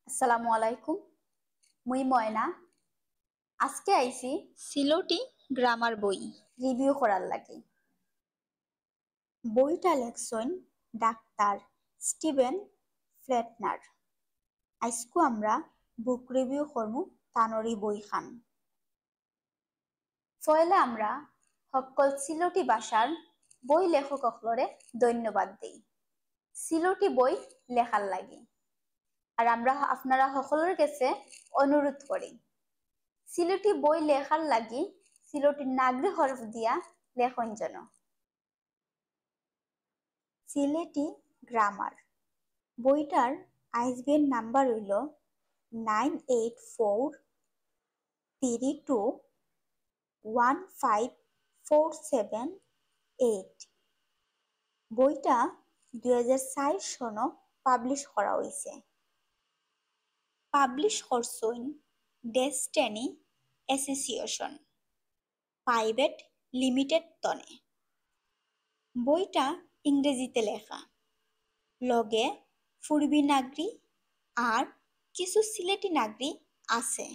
আসসালামু আলাইকুম। মুই ময়না আজকে আইছি সিলোটি গ্রামার বই রিভিউ করার লাগি। বইটা লেখছেন ডাক্তার স্টিভেন ফ্লেটনার। আজকু আমরা বুক রিভিউ করমু তানরি বই খান। ফয়লে আমরা সকল সিলোটি ভাষার বই লেখক সকলরে ধন্যবাদ দেই সিলোটি বই লেখার লাগি। আর আমরা আপনারা সকলের কাছে অনুরোধ করি সিলেটি বই লেখার লাগি সিলেটি নাগরি হরফ দিয়া লেখন যেন। সিলেটি গ্রামার বইটার আইএসবিএন নাম্বার হইল 9843215478। বইটা 2004 সন পাবলিশ করা হয়েছে। পাবলিশ করছেন ডেস্টিনি অ্যাসোসিয়েশন প্রাইভেট লিমিটেড তনে। বইটা ইংরেজিতে লেখা, লগে পূর্বী নাগরি আর কিছু সিলেটি নাগরি আছে।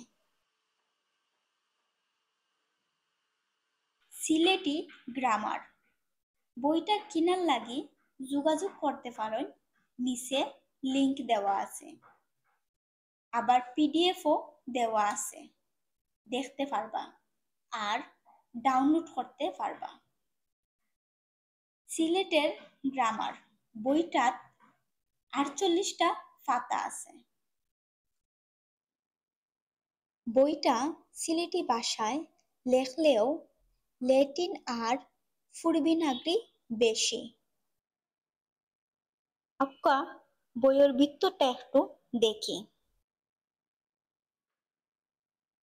সিলেটি গ্রামার বইটা কিনার লাগি যোগাযোগ করতে পারেন, নিচে লিংক দেওয়া আছে। আবার পিডিএফও দেওয়া আছে, দেখতে পারবা আর ডাউনলোড করতে পারবা। সিলেটের গ্রামার বইটাত 48টা পাতা আছে। বইটা সিলেটি ভাষায় লেখলেও ল্যাটিন আর পূর্বী নাগরি বেশি। আক্কা বইয়ের ভিতরটা একটু দেখি।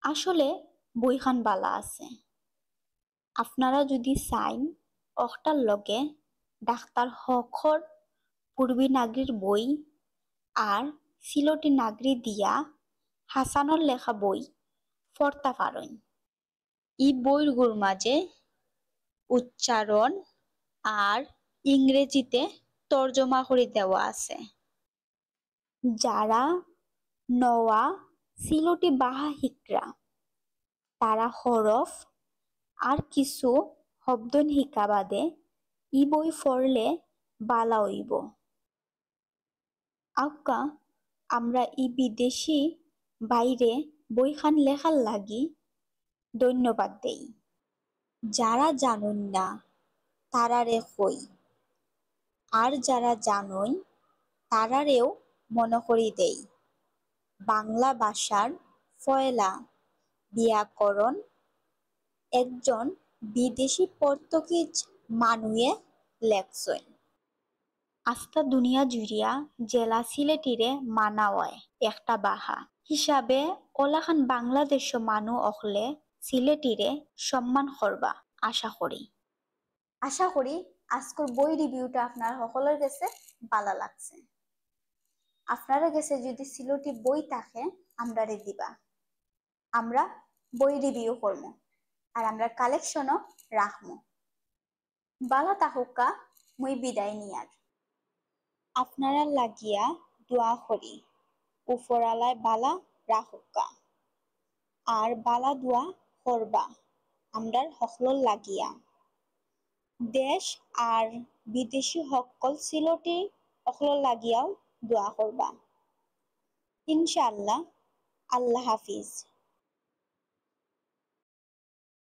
আসলে বইখান বালা আছে। আপনারা যদি চাইন অখটার লগে ডাক্তার হখর পূর্বী নাগরির বই আর সিলোটি নাগরি দিয়া হাসানোর লেখা বই পড়তা পারেন। ই বইগুর মাঝে উচ্চারণ আর ইংরেজিতে তর্জমা করে দেওয়া আছে। যারা নওয়া সিলোটি বাহা হিকরা তারা হরফ আর কিছু শব্দন শিকা বাদে ই বই পড়লে বালা হইব। আউকা আমরা ই বিদেশি বাইরে বইখান লেখার লাগি ধন্যবাদ দেই। যারা জানুন না তারারে কই, আর যারা জানই তারারেও মনে করি দেই বাংলা ভাষার ফয়লা ব্যাকরণ একজন বিদেশি পর্তুগিজ মানুয়ে লেখছেন। আস্তা দুনিয়া জুড়িয়া জেলা সিলেটিরে মানা হয় একটা বাহা হিসাবে ওলাখান বাংলাদেশ মানু অখলে সিলেটিরে সম্মান করবা আশা করি। আশা করি আজকের বই রিভিউটা আপনার সকলের কাছে ভালো লাগছে। আপনারা কাছে যদি সিলেটি বই থাকে আমরারে দিবা, আমরা বই রিভিউ করবো আর আমরা কালেকশনও রাখবো। বালা তাহুকা মুই বিদায় নিয়ার। আপনারা লাগিয়া দোয়া করি উপরালায় বালা রাহুকা আর বালা দোয়া করবা আমরার সকলর লাগিয়া। দেশ আর বিদেশি সকল সিলোটি সকলর লাগিয়াও দোয়া করবা। ইনশাআল্লাহ। আল্লাহ হাফিজ।